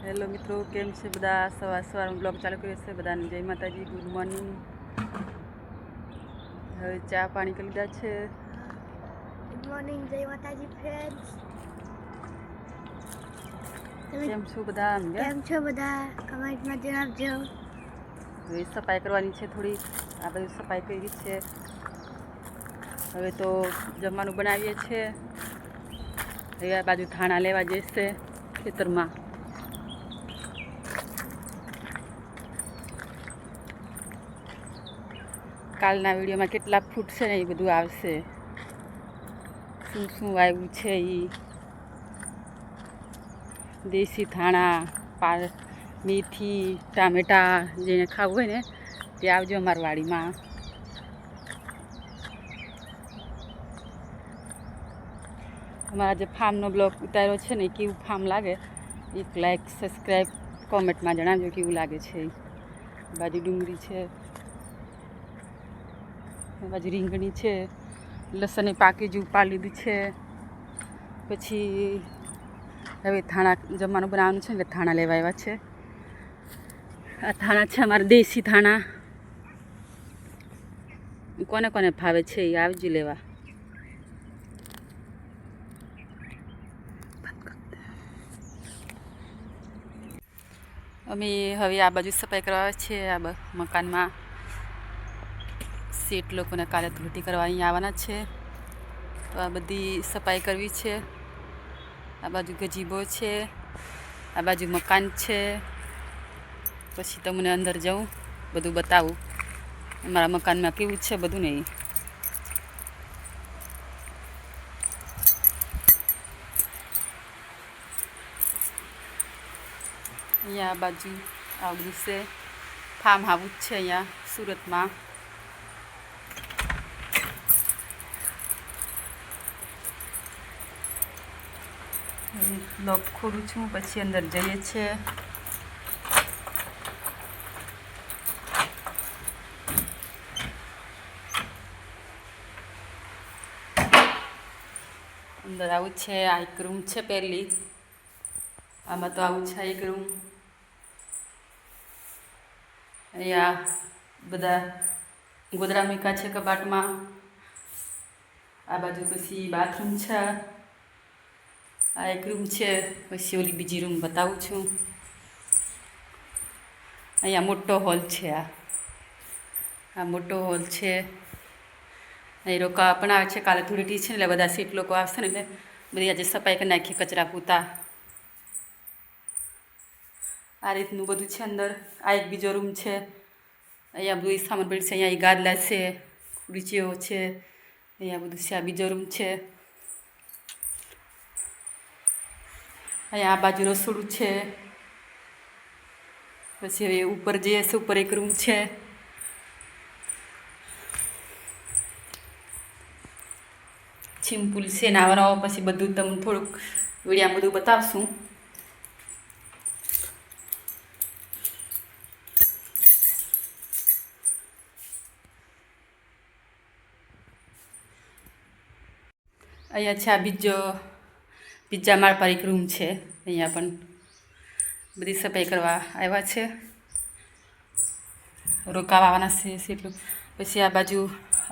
Hello મિત્રો, કેમ છે બધા? સવારનું બ્લોગ ચાલુ કર્યો છે. બધાને જય માતાજી, ગુડ મોર્નિંગ. હવે ચા પાણી કરી લીધા છે. ગુડ મોર્નિંગ, જય માતાજી ફ્રેન્ડ્સ. કેમ છો બધા? કેમ છો બધા? કમેન્ટમાં જણાવજો. હવે સફાઈ કરવાની છે થોડી. આ બધું સફાઈ કરી છે. હવે તો જમવાનું બનાવીએ છીએ. હવે આ બાજુ ધાણા લેવા જશે ખેતરમાં. કાલના વિડીયોમાં કેટલા ફૂટ છે ને એ બધું આવશે. શું શું આવ્યું છે એ દેશી ધાણા, મેથી, ટામેટાં જેને ખાવું હોય ને તે આવજો અમારી વાડીમાં. અમારા જે ફાર્મનો બ્લોગ ઉતાર્યો છે ને કેવું ફાર્મ લાગે એક લાઈક સબસ્ક્રાઈબ કોમેન્ટમાં જણાવજો કેવું લાગે છે. બાજુ ડુંગળી છે, બાજુ રીંગણી છે, લસણની પાકી જ ઉપાડી લીધી છે. પછી હવે ધાણા જમવાનું બનાવવાનું છે એટલે ધાણા લેવા આવ્યા છે. આ ધાણા છે અમારા દેશી ધાણા. કોને કોને ભાવે છે એ આવજો લેવા. અમે હવે આ બાજુ સફાઈ કરવા છે. આ મકાનમાં શેઠ લોકોને કાલે ધોતી કરવા અહીંયા આવવાના છે, તો આ બધી સફાઈ કરવી છે. આ બાજુ ગજીબો છે, આ બાજુ મકાન છે. પછી તમને અંદર જાઉં બધું બતાવું અમારા મકાનમાં કેવું છે બધું નહીં. અહીંયા આ બાજુ આ બધું છે ફાર્મ હાઉસ છે અહીંયા સુરતમાં. લોક ખોલું છું પછી અંદર જઈએ છીએ. અંદર આવું છે. આ એક રૂમ છે પહેલી. આમાં તો આવું છે એક રૂમ. અહીંયા બધા ગોદડા મૂક્યા છે કબાટમાં. આ બાજુ પછી બાથરૂમ છે. આ એક રૂમ છે. પછી ઓલી બીજી રૂમ બતાવું છું. અહીંયા મોટો હોલ છે. આ મોટો હોલ છે. અહીં રોકા પણ આવે છે. કાલે ધૂળેટી છે ને એટલે બધા સીટ લોકો આવશે ને એટલે બધી આજે સફાઈ કરી નાખી, કચરા પૂતા. આ રીતનું બધું છે અંદર. આ એક બીજો રૂમ છે. અહીંયા બધું સામાન પડ્યું છે. અહીંયા ગાદલા છે, ખુરચીઓ છે. અહીંયા બધું છે. આ બીજો રૂમ છે. અહીંયા આ બાજુ રસોડું છે. પછી હવે ઉપર જઈએ છે. ઉપર એક રૂમ છે. સિમ્પલ છે નાવાનો. પછી બધું તમને થોડુંક વિડીયામાં બધું બતાવશું. અહીંયા છે આ બીજા માળ પર એક રૂમ છે. અહીંયા પણ બધી સફાઈ કરવા આવ્યા છે, રોકાવા આવવાના છે એટલું. પછી આ બાજુ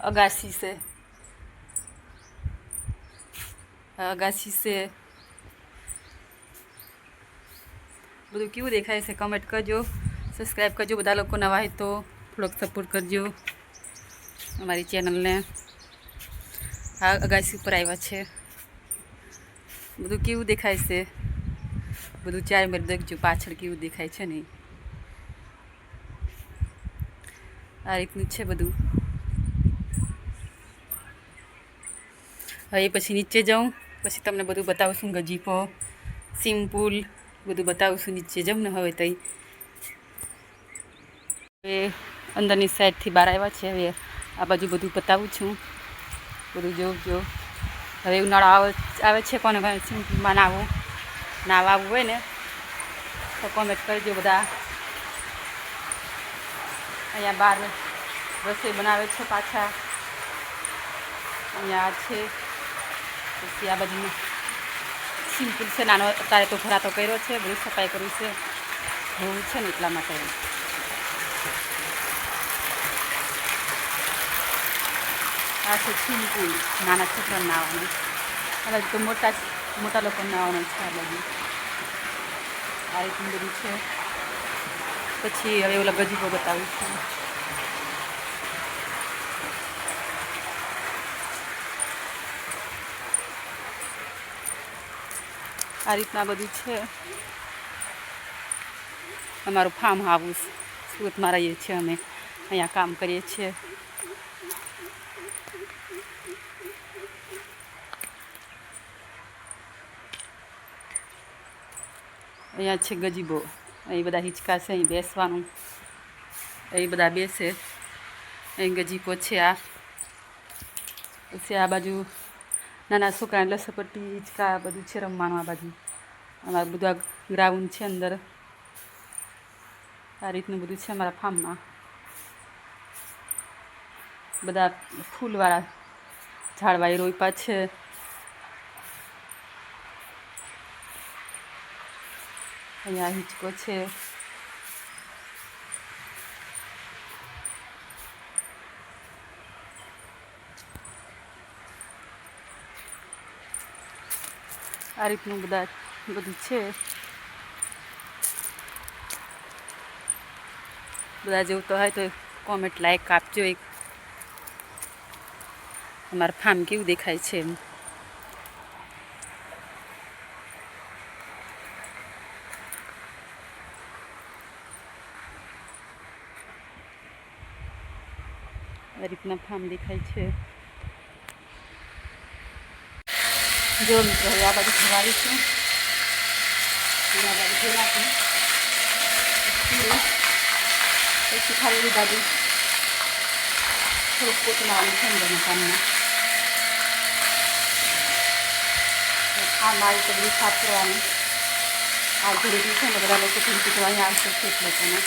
અગાસી છે. અગાસી છે. બધું કેવું દેખાય છે કમેન્ટ કરજો, સબસ્ક્રાઈબ કરજો. બધા લોકો નવા હોય તો થોડોક સપોર્ટ કરજો અમારી ચેનલને. આ અગાસી ઉપર આવ્યા છે. બધું કેવું દેખાય છે બધું ચારે મેં દેખજો પાછળ કેવું દેખાય છે ને. આ રીતનું છે બધું. હવે પછી નીચે જાઉં પછી તમને બધું બતાવશું. ગજીપો, સિમ્પલ બધું બતાવશું. નીચે જાઉં ને હવે તઈ. હવે અંદરની સાઈડથી બહાર આવ્યા છે. હવે આ બાજુ બધું બતાવું છું. બધું જોજો. હવે ઉનાળો આવે છે. કોને કોને સિમ્પલમાં નાવા આવવું હોય ને તો કોમેન્ટ કરજો બધા. અહીંયા બહાર રસોઈ બનાવે છે પાછા. અહીંયા છે. પછી આ બાજુ સિમ્પલ છે, નાનો અત્યારે તો ભરાતો કર્યો છે, બધું સફાઈ કરવું છે, ધોવું છે ને એટલા માટે. આ છે સિમ્પલ, નાના છોકરાને નાવાનું. આ બાજુ તો મોટા લોકોને નાવાનું છે. આ બાજુ આ રીતનું બધું છે. પછી હવે ઓલા ગજીબો બતાવું છું. આ રીતના બધું છે. અમારું ફાર્મ હાઉસ સુરતમાં રહીએ છીએ અમે, અહીંયા કામ કરીએ છીએ. અહીંયા છે ગજીબો, અહીં બધા હિંચકા છે, અહીં બેસવાનું, અહીં બધા બેસે. અહીં ગજીબો છે. આ પછી આ બાજુ નાના છોકરાને લસરપટ્ટી, હિંચકા બધું છે રમવાનું. આ બાજુ અમારું બધું આ ગ્રાઉન્ડ છે અંદર. આ રીતનું બધું છે અમારા ફાર્મમાં. બધા ફૂલવાળા ઝાડવા રોપ્યા છે. અહીંયા હિંચકો છે. આ રીતનું બધું છે. બધા જેવું તો હોય તો કોમેન્ટ લાઈક આપજો. એક અમારું ફાર્મ કેવું દેખાય છે એમ. આ રીતના ફાર્મ દેખાય છે. જો મિત્રો હવે આ બાજુ ખવાડી છું, આ બાજુ જોઈ નાખું. પછી ખાલી બાજુ થોડુંક પોતું લાવવાનું છે અંદરના કામમાં. આ મારી તો બધું સાફ કરવાનું. આ ઘરેથી છે ને બધા લોકો ભીંતી તો અહીંયા આવશે છે લોકોને.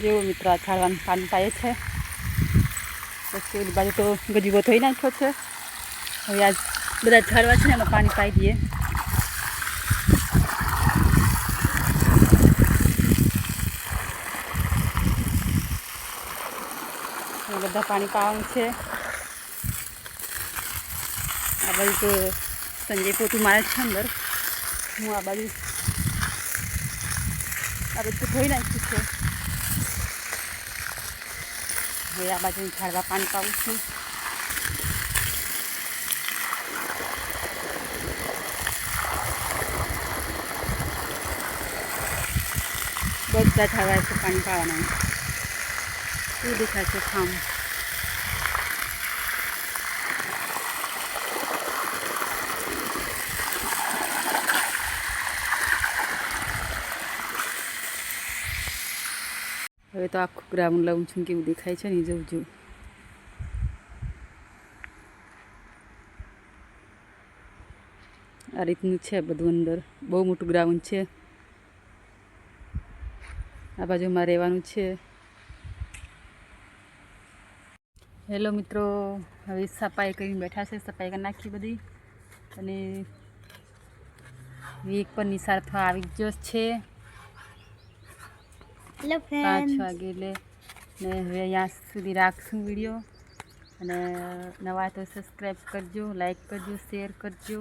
જેવું મિત્રો આ ઝાડવાનું પાણી પાય છે. પછી ઓલી બાજુ તો ગજીબો ધોઈ નાખ્યો છે. હવે આ બધા ઝાડવા છે ને એમાં પાણી પાઈ દઈએ. બધા પાણી પાવાનું છે. આ બાજુ તો સંજય પોતું મારે છે અંદર. હું આ બધું ધોઈ નાખ્યું છે. હવે આ બાજુ ઝાડવા પાણી પાવું છું. બધા ઝાડવા છે પાણી પાવાના. શું દેખાય છે ફાર્મ. હવે તો આખું ગ્રાઉન્ડ લઉં છું કેવું દેખાય છે ને જોઉં. આ રીતનું છે બધું અંદર. બહુ મોટું ગ્રાઉન્ડ છે. આ બાજુમાં રહેવાનું છે. હેલો મિત્રો, હવે સફાઈ કરીને બેઠા છે. સફાઈ કરી નાખી બધી. અને વીક પર નિશાળ થવા આવી ગયો છે. 5 વાગે એટલે ને હવે અહીંયા સુધી રાખશું વિડીયો. અને નવા તો સબસ્ક્રાઈબ કરજો, લાઈક કરજો, શેર કરજો.